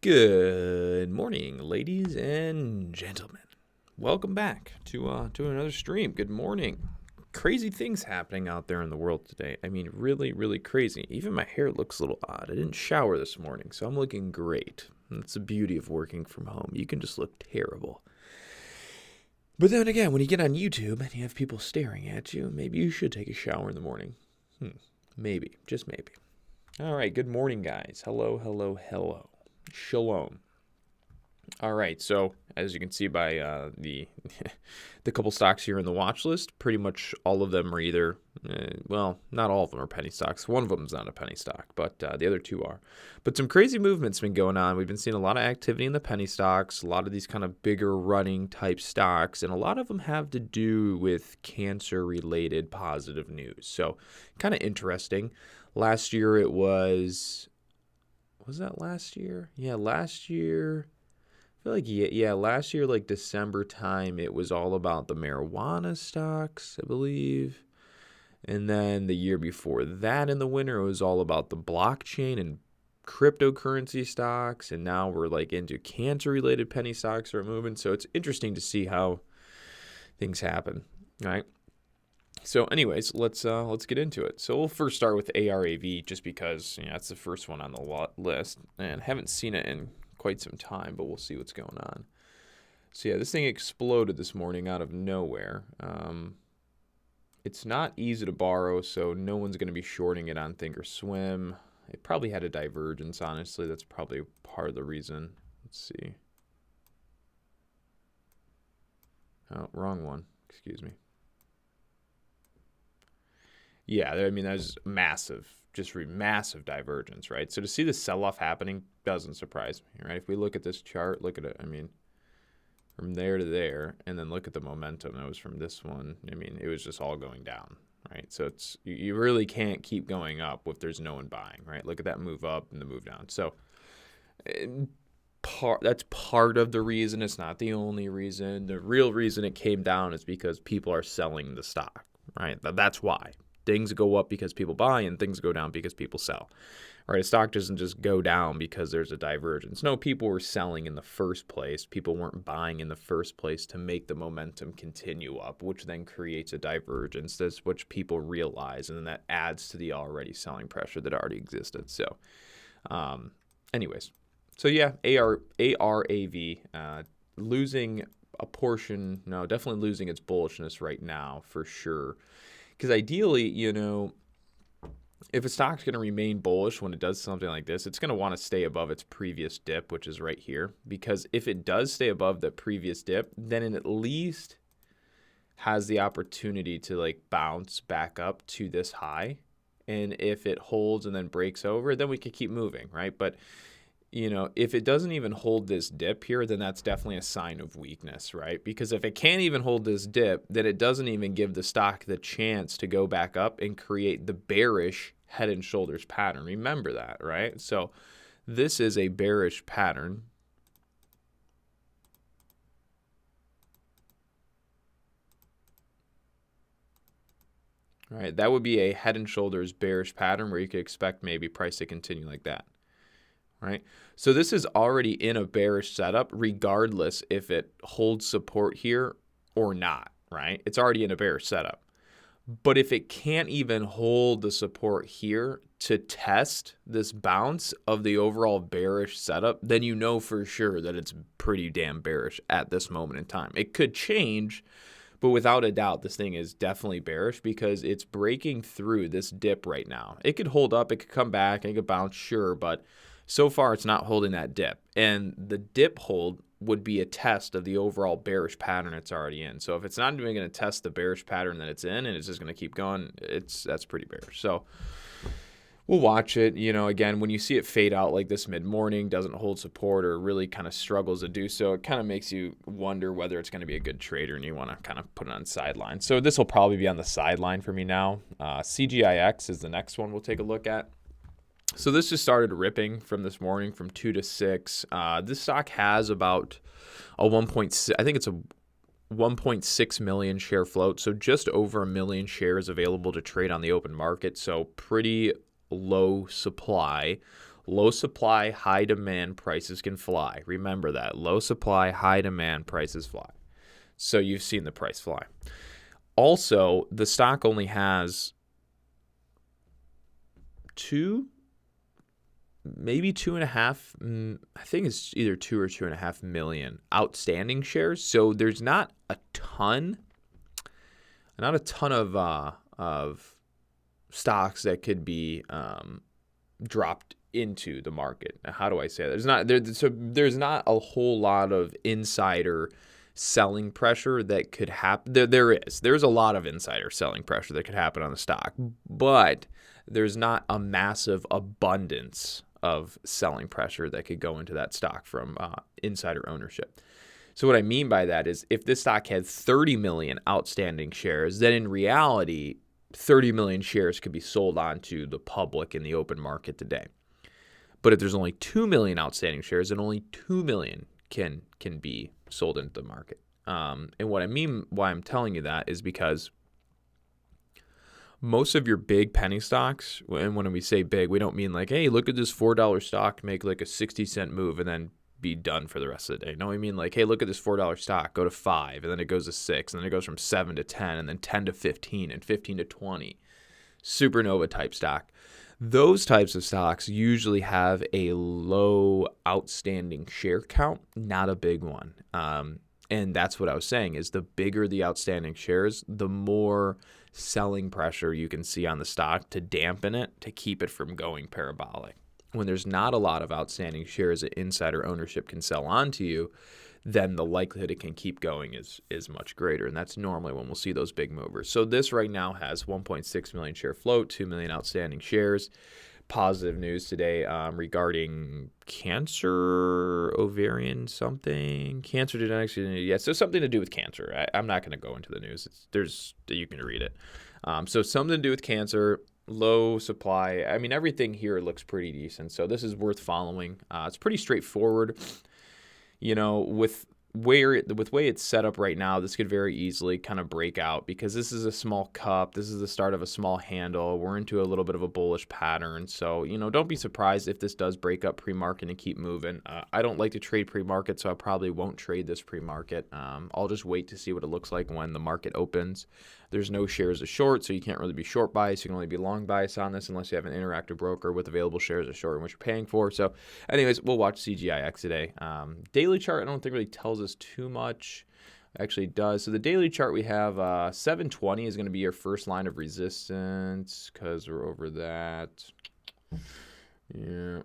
Good morning, ladies and gentlemen. Welcome back to another stream. Good morning. Crazy things happening out there in the world today. I mean, really, really crazy. Even my hair looks a little odd. I didn't shower this morning, so I'm looking great. That's the beauty of working from home. You can just look terrible. But then again, when you get on YouTube and you have people staring at you, maybe you should take a shower in the morning. Maybe, just maybe. All right, good morning, guys. Hello, hello, hello. Shalom. All right, so as you can see by the couple stocks here in the watch list, pretty much all of them are either, well, not all of them are penny stocks. One of them is not a penny stock, but the other two are. But some crazy movement's been going on. We've been seeing a lot of activity in the penny stocks, a lot of these kind of bigger running type stocks, and a lot of them have to do with cancer-related positive news. So kind of interesting. Last year it was that last year? Yeah, last year. I feel like, last year, like December time, it was all about the marijuana stocks, I believe. And then the year before that in the winter, it was all about the blockchain and cryptocurrency stocks. And now we're like into cancer-related penny stocks are moving. So it's interesting to see how things happen, right? So anyways, let's get into it. So we'll first start with ARAV just because that's the first one on the list. And haven't seen it in quite some time, but we'll see what's going on. So yeah, this thing exploded this morning out of nowhere. It's not easy to borrow, so no one's going to be shorting it on Thinkorswim. It probably had a divergence, honestly. That's probably part of the reason. Let's see. Oh, wrong one. Excuse me. Yeah, I mean, there's massive divergence, right? So to see the sell-off happening doesn't surprise me, right? If we look at this chart, look at it, I mean, from there to there, and then look at the momentum. That was from this one. I mean, it was just all going down, right? So it's you really can't keep going up if there's no one buying, right? Look at that move up and the move down. So that's part of the reason. It's not the only reason. The real reason it came down is because people are selling the stock, right? That's why. Things go up because people buy and things go down because people sell, right? A stock doesn't just go down because there's a divergence. No, people were selling in the first place. People weren't buying in the first place to make the momentum continue up, which then creates a divergence. That's what people realize, and then that adds to the already selling pressure that already existed. So anyways, so yeah, ARAV losing a portion, no, definitely losing its bullishness right now for sure. Because ideally, if a stock's going to remain bullish when it does something like this, it's going to want to stay above its previous dip, which is right here. Because if it does stay above the previous dip, then it at least has the opportunity to like bounce back up to this high. And if it holds and then breaks over, then we can keep moving, right? But if it doesn't even hold this dip here, then that's definitely a sign of weakness, right? Because if it can't even hold this dip, then it doesn't even give the stock the chance to go back up and create the bearish head and shoulders pattern. Remember that, right? So this is a bearish pattern. All right, that would be a head and shoulders bearish pattern where you could expect maybe price to continue like that. Right? So this is already in a bearish setup, regardless if it holds support here or not, right? It's already in a bearish setup. But if it can't even hold the support here to test this bounce of the overall bearish setup, then you know for sure that it's pretty damn bearish at this moment in time. It could change, but without a doubt, this thing is definitely bearish because it's breaking through this dip right now. It could hold up, it could come back, it could bounce, sure, but so far, it's not holding that dip. And the dip hold would be a test of the overall bearish pattern it's already in. So if it's not even going to test the bearish pattern that it's in and it's just going to keep going, that's pretty bearish. So we'll watch it. Again, when you see it fade out like this mid-morning, doesn't hold support or really kind of struggles to do so, it kind of makes you wonder whether it's going to be a good trader and you want to kind of put it on the sideline. So this will probably be on the sideline for me now. CGIX is the next one we'll take a look at. So this just started ripping from this morning from 2 to 6. This stock has about a 1.6, I think it's a 1.6 million share float. So just over 1 million shares available to trade on the open market. So pretty low supply. Low supply, high demand, prices can fly. Remember that. Low supply, high demand, prices fly. So you've seen the price fly. Also, the stock only has maybe 2.5, I think it's either 2 or 2.5 million outstanding shares. So there's not a ton of stocks that could be dropped into the market. Now, how do I say that? There's not a whole lot of insider selling pressure that could happen. There's a lot of insider selling pressure that could happen on the stock, but there's not a massive abundance of selling pressure that could go into that stock from insider ownership. So what I mean by that is if this stock had 30 million outstanding shares, then in reality, 30 million shares could be sold onto the public in the open market today. But if there's only 2 million outstanding shares, then only 2 million can be sold into the market. And what I mean, why I'm telling you that is because most of your big penny stocks, and when we say big, we don't mean like, hey, look at this $4 stock make like a 60-cent move and then be done for the rest of the day. No, we mean like, hey, look at this $4 stock, go to 5, and then it goes to 6, and then it goes from 7 to 10, and then 10 to 15, and 15 to 20. Supernova type stock. Those types of stocks usually have a low outstanding share count, not a big one. And that's what I was saying is the bigger the outstanding shares, the more selling pressure you can see on the stock to dampen it, to keep it from going parabolic. When there's not a lot of outstanding shares that insider ownership can sell onto you, then the likelihood it can keep going is much greater. And that's normally when we'll see those big movers. So this right now has 1.6 million share float, 2 million outstanding shares. Positive news today regarding cancer, ovarian something, cancer genetics. Yeah, so something to do with cancer. I'm not going to go into the news. You can read it. So something to do with cancer. Low supply. I mean, everything here looks pretty decent. So this is worth following. It's pretty straightforward. You know, with way it's set up right now, this could very easily kind of break out because this is a small cup. This is the start of a small handle. We're into a little bit of a bullish pattern. So, you know, don't be surprised if this does break up pre-market and keep moving. I don't like to trade pre-market, so I probably won't trade this pre-market. I'll just wait to see what it looks like when the market opens. There's no shares of short, so you can't really be short bias. You can only be long bias on this unless you have an interactive broker with available shares of short and what you're paying for. So anyways, we'll watch CGI X today. Daily chart, I don't think really tells us too much. Actually does. So the daily chart we have 720 is going to be your first line of resistance because we're over that. Yeah.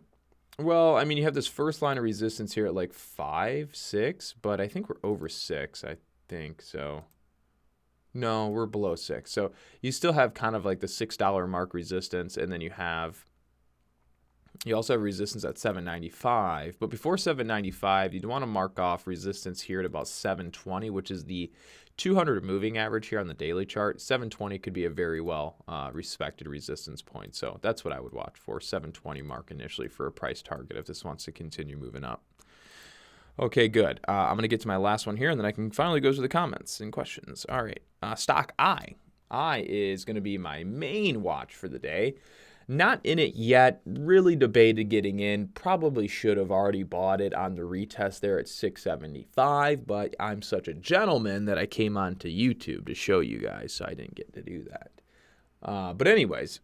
Well, I mean, you have this first line of resistance here at like 5, 6, but I think we're over 6. I think so. No, we're below 6. So you still have kind of like the $6 mark resistance, and then you also have resistance at 795. But before 795, you'd want to mark off resistance here at about 720, which is the 200 moving average here on the daily chart. 720 could be a very well respected resistance point. So that's what I would watch for, 720 mark initially for a price target if this wants to continue moving up. Okay, good. I'm going to get to my last one here, and then I can finally go to the comments and questions. All right. Stock I. I is going to be my main watch for the day. Not in it yet. Really debated getting in. Probably should have already bought it on the retest there at 675, but I'm such a gentleman that I came onto YouTube to show you guys, so I didn't get to do that. But anyways,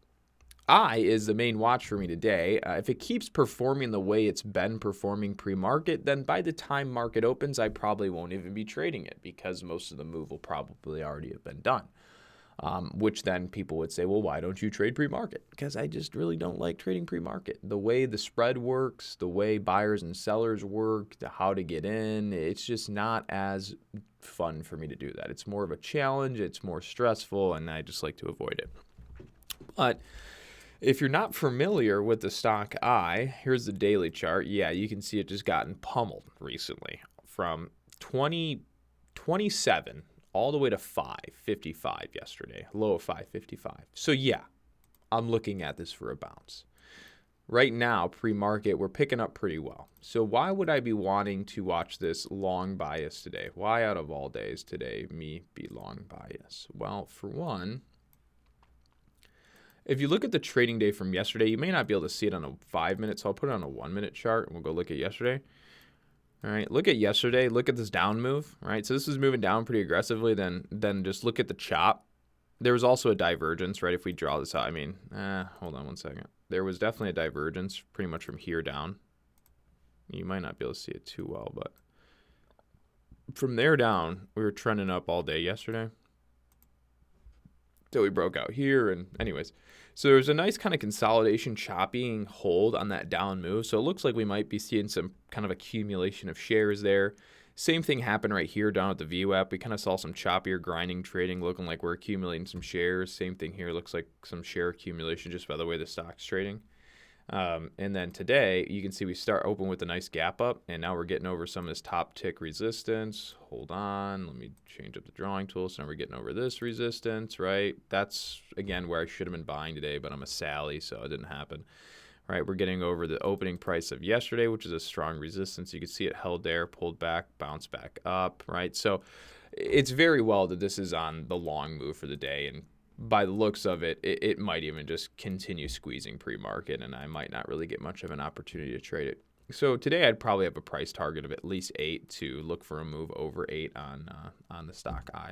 I is the main watch for me today. If it keeps performing the way it's been performing pre-market, then by the time market opens, I probably won't even be trading it because most of the move will probably already have been done. Which then people would say, well, why don't you trade pre-market? Because I just really don't like trading pre-market. The way the spread works, the way buyers and sellers work, how to get in, it's just not as fun for me to do that. It's more of a challenge, it's more stressful, and I just like to avoid it. But if you're not familiar with the stock I, here's the daily chart. Yeah, you can see it just gotten pummeled recently from 2027 all the way to 555 yesterday, low of 555. So yeah, I'm looking at this for a bounce. Right now, pre-market, we're picking up pretty well. So why would I be wanting to watch this long bias today? Why out of all days today me be long bias? Well, for one, if you look at the trading day from yesterday, you may not be able to see it on a 5-minute, so I'll put it on a 1-minute chart, and we'll go look at yesterday. All right, look at yesterday. Look at this down move, right? So this is moving down pretty aggressively. Then just look at the chop. There was also a divergence, right? If we draw this out, I mean, hold on one second. There was definitely a divergence pretty much from here down. You might not be able to see it too well, but from there down, we were trending up all day yesterday. Till we broke out here, and anyways. So there's a nice kind of consolidation chopping hold on that down move. So it looks like we might be seeing some kind of accumulation of shares there. Same thing happened right here down at the VWAP. We kind of saw some choppier grinding trading, looking like we're accumulating some shares. Same thing here, looks like some share accumulation just by the way the stock's trading. And then today, you can see we start open with a nice gap up, and now we're getting over some of this top tick resistance. Hold on, let me change up the drawing tool. So now we're getting over this resistance, right? That's, again, where I should have been buying today, but I'm a Sally, so it didn't happen. Right, we're getting over the opening price of yesterday, which is a strong resistance. You can see it held there, pulled back, bounced back up, right? So it's very well that this is on the long move for the day, and by the looks of it, it might even just continue squeezing pre-market, and I might not really get much of an opportunity to trade it. So today I'd probably have a price target of at least 8 to look for a move over 8 on the stock I.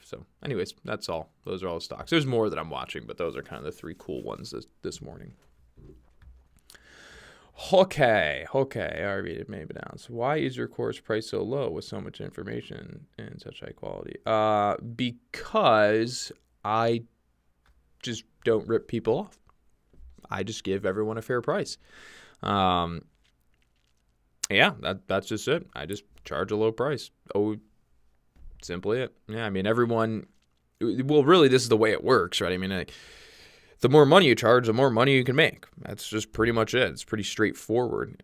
So anyways, that's all. Those are all the stocks. There's more that I'm watching, but those are kind of the 3 cool ones this morning. Okay, ARAV maybe down. So why is your course price so low with so much information and such high quality? Because I just don't rip people off. I just give everyone a fair price. Yeah, that's just it. I just charge a low price. Oh, simply it. Yeah, I mean, everyone, well, really, this is the way it works, right? I mean, the more money you charge, the more money you can make. That's just pretty much it. It's pretty straightforward.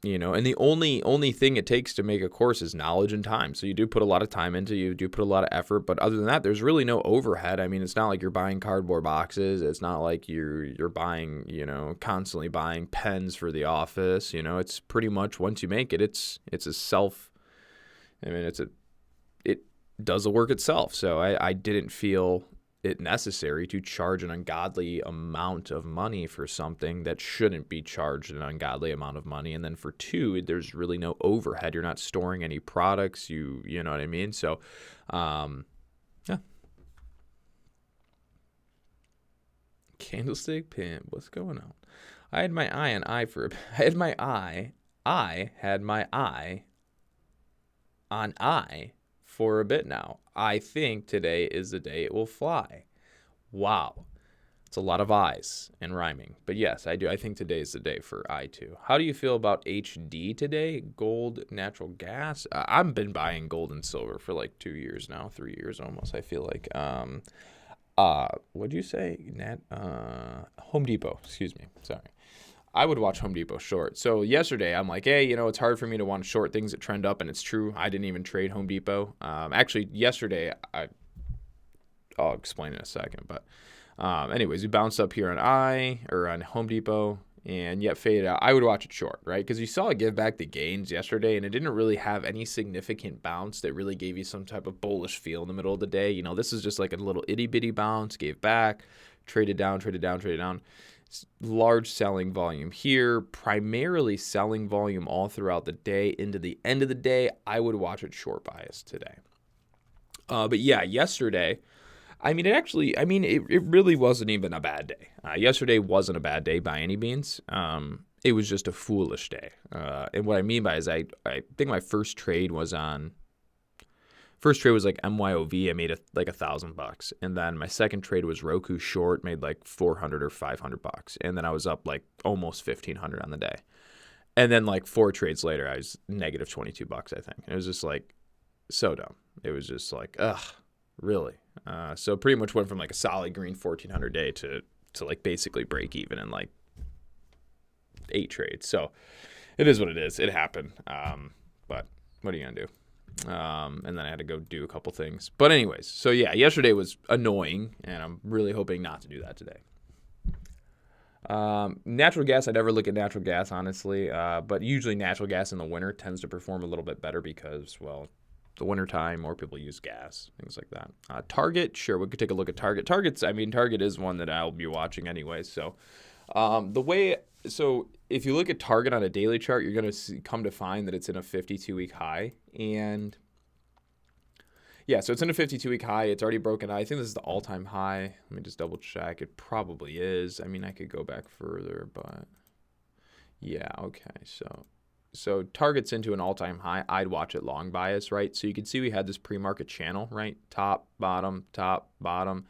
You know, and the only thing it takes to make a course is knowledge and time. So you do put a lot of time into, you do put a lot of effort, but other than that, there's really no overhead. I mean, it's not like you're buying cardboard boxes. It's not like you're buying, you know, constantly buying pens for the office. You know, it's pretty much once you make it, it's a self. I mean, it does the work itself. So I didn't feel it necessary to charge an ungodly amount of money for something that shouldn't be charged an ungodly amount of money. And then for 2, there's really no overhead. You're not storing any products. You know what I mean? So, yeah. Candlestick pimp. What's going on? I had my eye on I for a bit now. I think today is the day it will fly. Wow. It's a lot of I's and rhyming. But yes, I do. I think today is the day for I too. How do you feel about HD today? Gold, natural gas? I've been buying gold and silver for like 2 years now, 3 years almost, I feel like. What'd you say? Home Depot, excuse me. Sorry. I would watch Home Depot short. So yesterday, I'm like, hey, you know, it's hard for me to want to short things that trend up, and it's true. I didn't even trade Home Depot. Actually, yesterday, I'll explain in a second. But anyways, we bounced up here on Home Depot, and yet faded out. I would watch it short, right? Because you saw it give back the gains yesterday, and it didn't really have any significant bounce that really gave you some type of bullish feel in the middle of the day. You know, this is just like a little itty-bitty bounce, gave back, traded down. Large selling volume here, primarily selling volume all throughout the day. Into the end of the day, I would watch it short bias today. But yeah, yesterday, it really wasn't even a bad day. Yesterday wasn't a bad day by any means. It was just a foolish day. And what I mean by is I think my first trade was like MYOV. I made like $1,000, and then my second trade was Roku short, made like $400 or $500, and then I was up like almost $1,500 on the day, and then like 4 trades later, I was negative $22, I think. And it was just like so dumb. It was just like, ugh, really. So pretty much went from like a solid green 1,400 day to like basically break even in like 8 trades. So it is what it is. It happened. But what are you gonna do? And then I had to go do a couple things. But anyways, so yeah, yesterday was annoying, and I'm really hoping not to do that today. Natural gas, I never look at natural gas, honestly. But usually natural gas in the winter tends to perform a little bit better because, well, the wintertime, more people use gas, things like that. Target, sure, we could take a look at Target. Target is one that I'll be watching anyway. So so if you look at Target on a daily chart, you're going to come to find that it's in a 52-week high. And yeah, so it's in a 52-week high. It's already broken. I think this is the all-time high. Let me just double check. It probably is. I mean, I could go back further, but yeah, okay. So Target's into an all-time high. I'd watch it long bias, right? So you can see we had this pre-market channel, right? Top, bottom, top, bottom.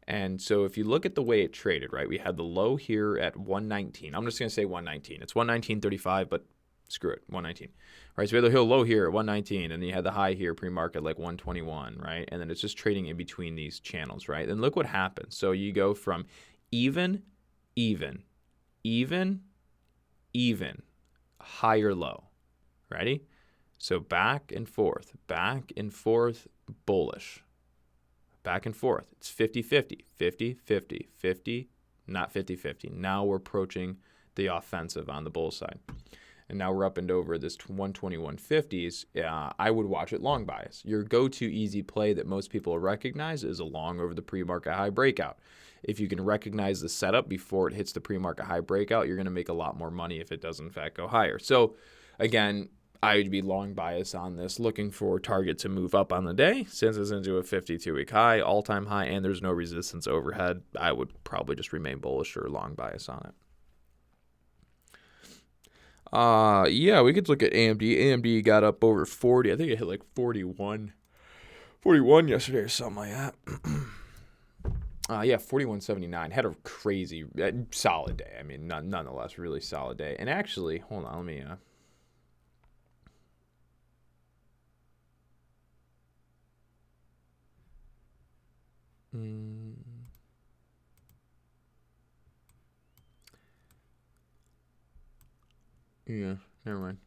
And so if you look at the way it traded, right, we had the low here at 119. I'm just going to say 119. It's 119.35, but screw it, 119. Right, so we had the low here at 119, and you had the high here pre-market like 121, right? And then it's just trading in between these channels, right? And look what happens. So you go from even, higher low. Ready? So back and forth, bullish. Back and forth. It's 50-50, 50-50, 50, not 50-50. Now we're approaching the offensive on the bull side. And now we're up and over this 121.50s. I would watch it long bias. Your go-to easy play that most people recognize is a long over the pre-market high breakout. If you can recognize the setup before it hits the pre-market high breakout, you're going to make a lot more money if it does in fact go higher. So again, I would be long bias on this, looking for Target to move up on the day. Since it's into a 52-week high, all-time high, and there's no resistance overhead, I would probably just remain bullish or long bias on it. Yeah, we could look at AMD. AMD got up over 40. I think it hit like 41 yesterday or something like that. Yeah, 41.79. Had a crazy, solid day. I mean, nonetheless, really solid day. And actually, hold on, let me... Yeah, never mind.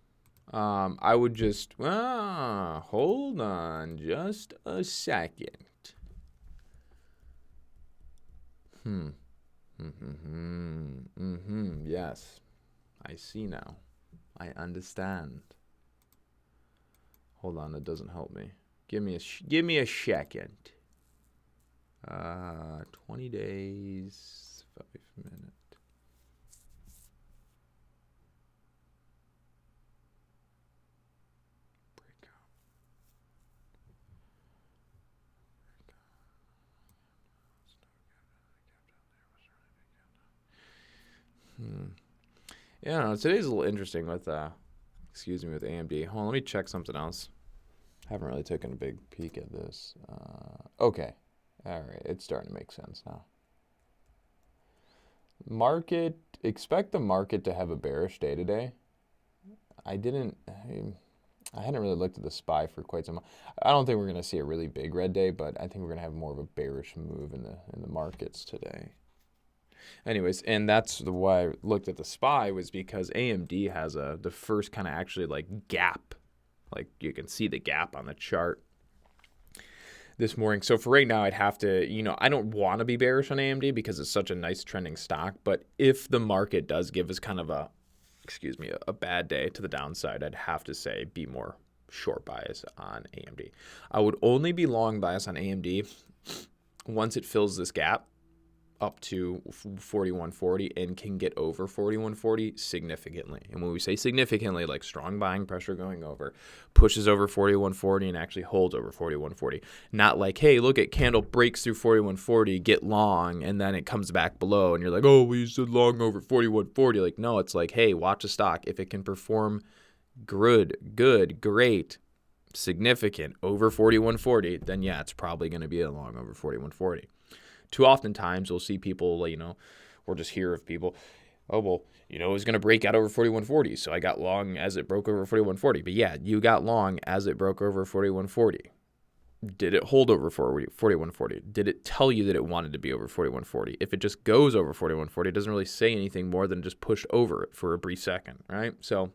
I would just, hold on just a second. Yes, I see now. I understand. Hold on, that doesn't help me. Give me a second. 20 days, 5 minutes. Yeah, no, today's a little interesting with with AMD. Hold on, let me check something else. Haven't really taken a big peek at this. Okay. All right, it's starting to make sense now. Expect the market to have a bearish day today. I hadn't really looked at the SPY for quite some time. I don't think we're going to see a really big red day, but I think we're going to have more of a bearish move in the markets today. Anyways, and that's why I looked at the SPY, was because AMD has the first kind of actually like gap. Like you can see the gap on the chart this morning. So for right now, I'd have to, I don't want to be bearish on AMD because it's such a nice trending stock. But if the market does give us kind of a bad day to the downside, I'd have to say be more short bias on AMD. I would only be long bias on AMD once it fills this gap up to 41.40 and can get over 41.40 significantly. And when we say significantly, like strong buying pressure going over, pushes over 41.40 and actually holds over 41.40. Not like, hey, look at candle breaks through 41.40, get long, and then it comes back below and you're like, oh, we said long over 41.40. Like, no, it's like, hey, watch a stock. If it can perform good, great, significant over 41.40, then yeah, it's probably going to be a long over 41.40. Too often times we'll see people, or just hear of people, oh, well, it was going to break out over 41.40, so I got long as it broke over 41.40. But yeah, you got long as it broke over 41.40. Did it hold over 41.40? Did it tell you that it wanted to be over 41.40? If it just goes over 41.40, it doesn't really say anything more than just push over it for a brief second, right? So,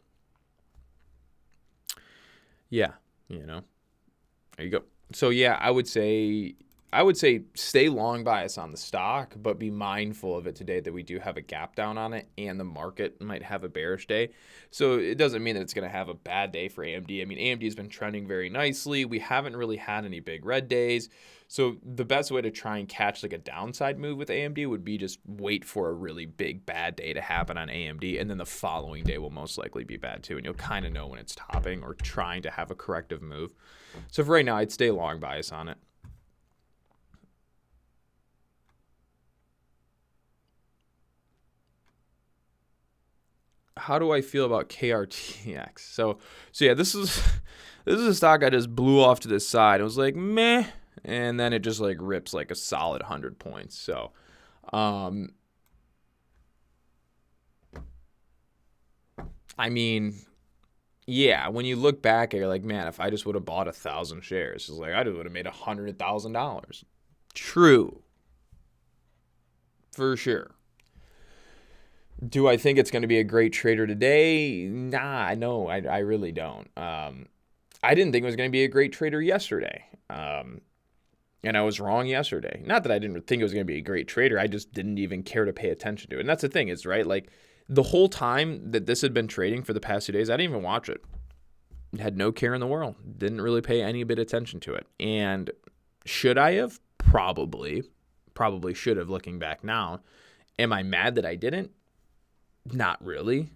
yeah, there you go. So yeah, I would say I would say stay long bias on the stock, but be mindful of it today that we do have a gap down on it and the market might have a bearish day. So it doesn't mean that it's going to have a bad day for AMD. I mean, AMD has been trending very nicely. We haven't really had any big red days. So the best way to try and catch like a downside move with AMD would be just wait for a really big bad day to happen on AMD, and then the following day will most likely be bad too, and you'll kind of know when it's topping or trying to have a corrective move. So for right now, I'd stay long bias on it. How do I feel about KRT X? So yeah, this is a stock I just blew off to the side. It was like meh, and then it just like rips like a solid 100 points. So, I mean, yeah, when you look back, you're like, man, if I just would have bought 1,000 shares, it's like I just would have made $100,000. True, for sure. Do I think it's going to be a great trader today? Nah, no, I really don't. I didn't think it was going to be a great trader yesterday. And I was wrong yesterday. Not that I didn't think it was going to be a great trader. I just didn't even care to pay attention to it. And that's the thing is, right, like the whole time that this had been trading for the past 2 days, I didn't even watch it. Had no care in the world. Didn't really pay any bit of attention to it. And should I have? Probably should have, looking back now. Am I mad that I didn't? Not really.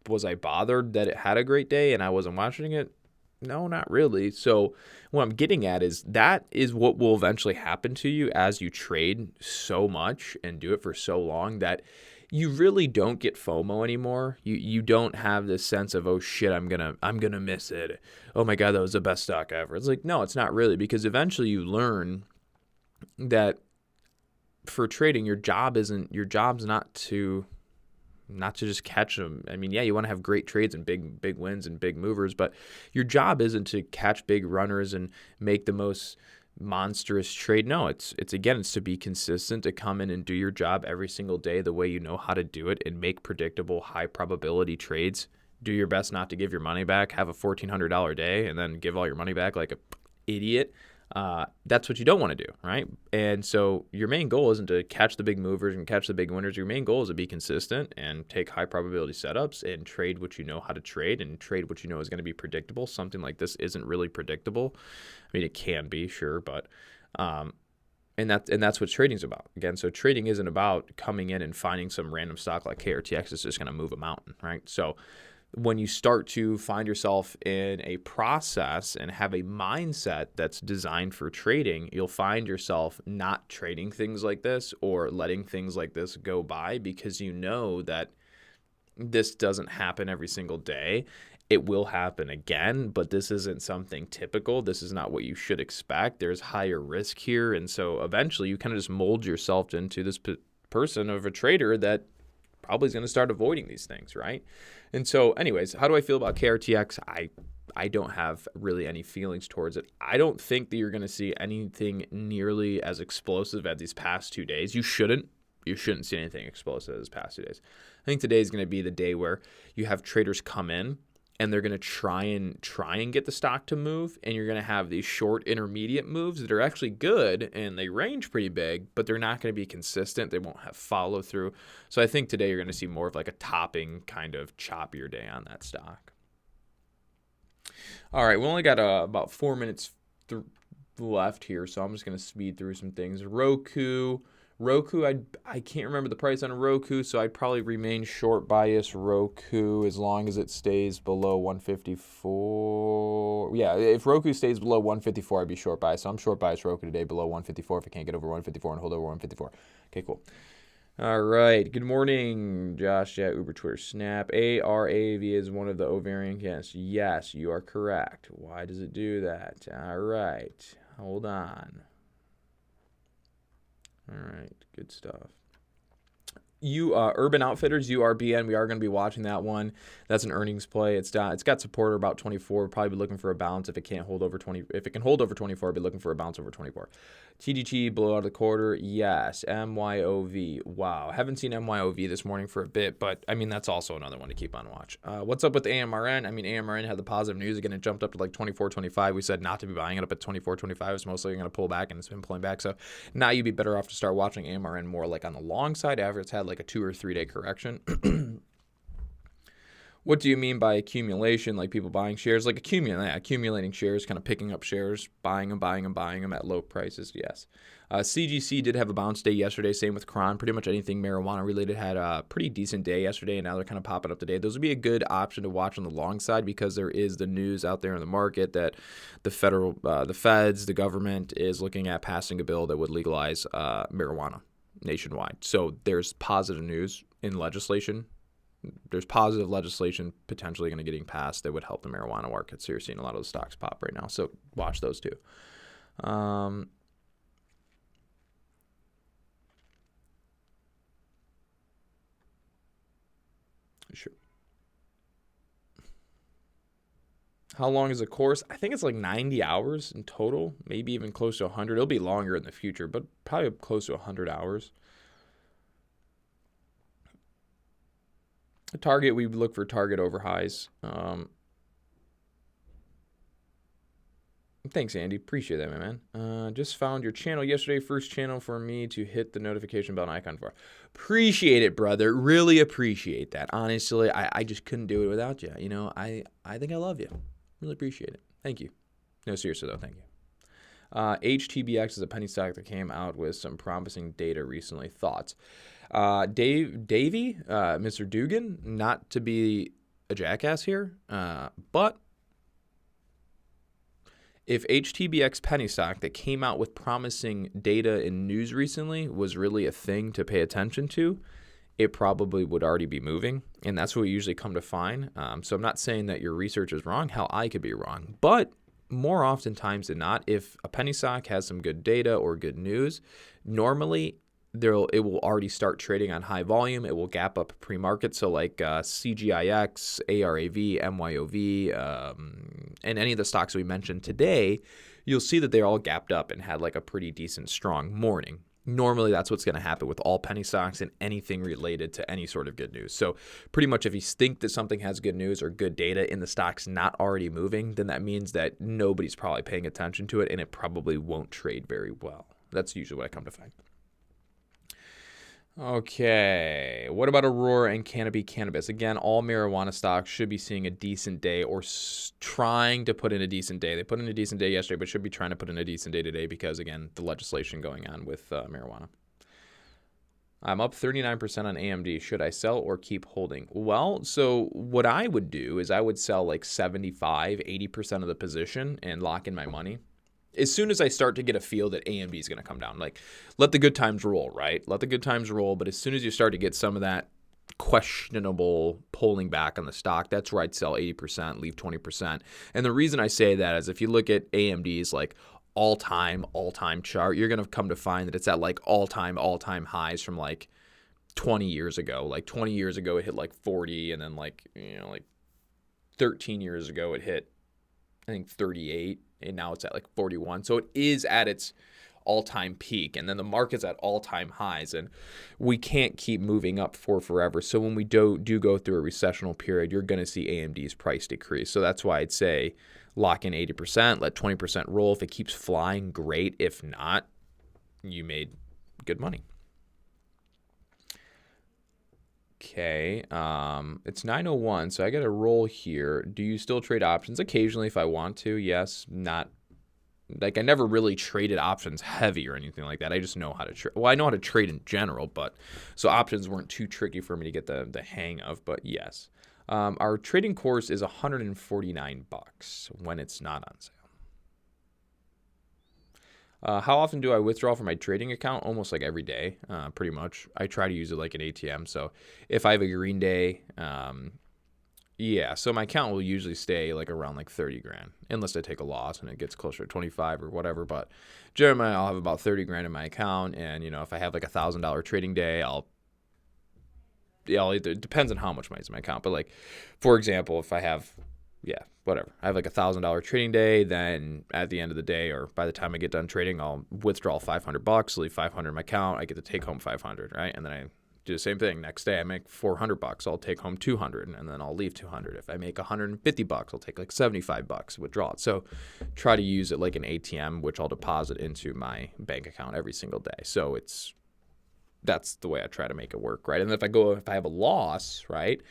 Was I bothered that it had a great day and I wasn't watching it? No, not really. So what I'm getting at is that is what will eventually happen to you as you trade so much and do it for so long that you really don't get FOMO anymore. You don't have this sense of, oh shit, I'm gonna miss it. Oh my God, that was the best stock ever. It's like, no, it's not really, because eventually you learn that for trading, your job's not to just catch them. I mean, yeah, you want to have great trades and big wins and big movers, but your job isn't to catch big runners and make the most monstrous trade. No, it's to be consistent, to come in and do your job every single day the way you know how to do it and make predictable, high probability trades. Do your best not to give your money back, have a $1,400 day, and then give all your money back like a idiot. That's what you don't want to do, right? And so your main goal isn't to catch the big movers and catch the big winners. Your main goal is to be consistent and take high probability setups and trade what you know how to trade and trade what you know is going to be predictable. Something like this isn't really predictable. I mean, it can be, sure, but and that's what trading's about. Again, so trading isn't about coming in and finding some random stock like KRT X that's just going to move a mountain, right? So when you start to find yourself in a process and have a mindset that's designed for trading, you'll find yourself not trading things like this or letting things like this go by, because you know that this doesn't happen every single day. It will happen again, but this isn't something typical. This is not what you should expect. There's higher risk here. And so eventually you kind of just mold yourself into this person of a trader that probably is going to start avoiding these things, right? And so anyways, how do I feel about KRT X? I don't have really any feelings towards it. I don't think that you're going to see anything nearly as explosive as these past 2 days. You shouldn't see anything explosive as these past 2 days. I think today is going to be the day where you have traders come in and they're going to try and get the stock to move, and you're going to have these short intermediate moves that are actually good and they range pretty big, but they're not going to be consistent. They won't have follow through. So I think today you're going to see more of like a topping kind of choppier day on that stock. All right, we only got about 4 minutes left here, so I'm just going to speed through some things. Roku, I can't remember the price on a Roku, so I'd probably remain short bias Roku as long as it stays below 154. Yeah, if Roku stays below 154, I'd be short bias. So I'm short bias Roku today below 154 if it can't get over 154 and hold over 154. Okay, cool. All right. Good morning, Josh. Yeah, Uber, Twitter, Snap. ARAV is one of the ovarian cancers. Yes, you are correct. Why does it do that? All right. Hold on. All right, good stuff. Urban Outfitters, URBN, we are going to be watching that one. That's an earnings play. It's got support about 24. Probably be looking for a bounce if it can't hold over 20. If it can hold over 24, I'll be looking for a bounce over 24. TGT below out of the quarter, yes. MYOV, wow. Haven't seen MYOV this morning for a bit, but I mean that's also another one to keep on watch. What's up with AMRN? I mean AMRN had the positive news again. It jumped up to like 24.25. We said not to be buying it up at 24.25. It's mostly going to pull back, and it's been pulling back. So now you'd be better off to start watching AMRN more like on the long side after it's had like a 2 or 3 day correction. What do you mean by accumulation? Like people buying shares, like accumulating shares, kind of picking up shares, buying them at low prices. Yes. CGC did have a bounce day yesterday. Same with Cron. Pretty much anything marijuana related had a pretty decent day yesterday, and now they're kind of popping up today. Those would be a good option to watch on the long side because there is the news out there in the market that the feds, the government is looking at passing a bill that would legalize marijuana nationwide. So there's positive news in legislation. There's positive legislation potentially going to getting passed that would help the marijuana market. So you're seeing a lot of the stocks pop right now. So watch those two. Sure. How long is the course? I think it's like 90 hours in total, maybe even close to 100. It'll be longer in the future, but probably close to 100 hours. Target, we look for target over highs. Thanks, Andy. Appreciate that, my man. Just found your channel yesterday. First channel for me to hit the notification bell and icon for. Appreciate it, brother. Really appreciate that. Honestly, I just couldn't do it without you. You know, I think I love you. Really appreciate it. Thank you. No, seriously, though. Thank you. HTBX is a penny stock that came out with some promising data recently. Thoughts? Davey, Mr. Dugan, not to be a jackass here, but if HTBX penny stock that came out with promising data in news recently was really a thing to pay attention to, it probably would already be moving, and that's what we usually come to find. So I'm not saying that your research is wrong. Hell, I could be wrong, but more oftentimes than not, if a penny stock has some good data or good news, normally it will already start trading on high volume. It will gap up pre-market. So like CGIX, ARAV, MYOV, and any of the stocks we mentioned today, you'll see that they're all gapped up and had like a pretty decent, strong morning. Normally, that's what's going to happen with all penny stocks and anything related to any sort of good news. So pretty much if you think that something has good news or good data and the stock's not already moving, then that means that nobody's probably paying attention to it and it probably won't trade very well. That's usually what I come to find. Okay, what about Aurora and Canopy Cannabis? Again, all marijuana stocks should be seeing a decent day or trying to put in a decent day. They put in a decent day yesterday, but should be trying to put in a decent day today because, again, the legislation going on with marijuana. I'm up 39% on AMD. Should I sell or keep holding? Well, so what I would do is I would sell like 75, 80% of the position and lock in my money. As soon as I start to get a feel that AMD is going to come down, like let the good times roll, right? Let the good times roll. But as soon as you start to get some of that questionable pulling back on the stock, that's where I'd sell 80%, leave 20%. And the reason I say that is if you look at AMD's like all-time chart, you're going to come to find that it's at like all-time highs from like 20 years ago. Like 20 years ago, it hit like 40. And then like 13 years ago, it hit, I think 38. And now it's at like 41. So it is at its all-time peak. And then the market's at all-time highs. And we can't keep moving up for forever. So when we do go through a recessional period, you're going to see AMD's price decrease. So that's why I'd say lock in 80%, let 20% roll. If it keeps flying, great. If not, you made good money. Okay, it's 9:01, so I got to roll here. Do you still trade options? Occasionally if I want to, yes. Not, like I never really traded options heavy or anything like that. I just know how to trade. Well, I know how to trade in general, but so options weren't too tricky for me to get the hang of, but yes. Our trading course is $149 when it's not on sale. How often do I withdraw from my trading account? Almost like every day, pretty much. I try to use it like an ATM. So if I have a green day, yeah, so my account will usually stay like around like 30 grand, unless I take a loss and it gets closer to 25 or whatever. But generally, I'll have about 30 grand in my account. And, if I have like $1,000 trading day, I'll it depends on how much money's in my account. But like, for example, if I have, whatever, I have like $1,000 trading day, then at the end of the day, or by the time I get done trading, I'll withdraw $500, leave 500 in my account. I get to take home 500, right? And then I do the same thing. Next day, I make $400. I'll take home 200, and then I'll leave 200. If I make $150, I'll take like $75, withdraw it. So try to use it like an ATM, which I'll deposit into my bank account every single day. So that's the way I try to make it work, right? And if I have a loss, right,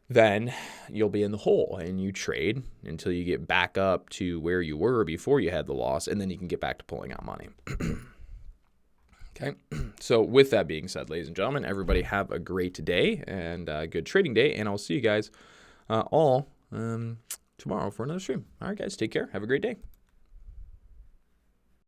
then you'll be in the hole and you trade until you get back up to where you were before you had the loss, and then you can get back to pulling out money. Okay, so with that being said, ladies and gentlemen, everybody have a great day and a good trading day, and I'll see you guys all tomorrow for another stream. All right, guys, take care. Have a great day.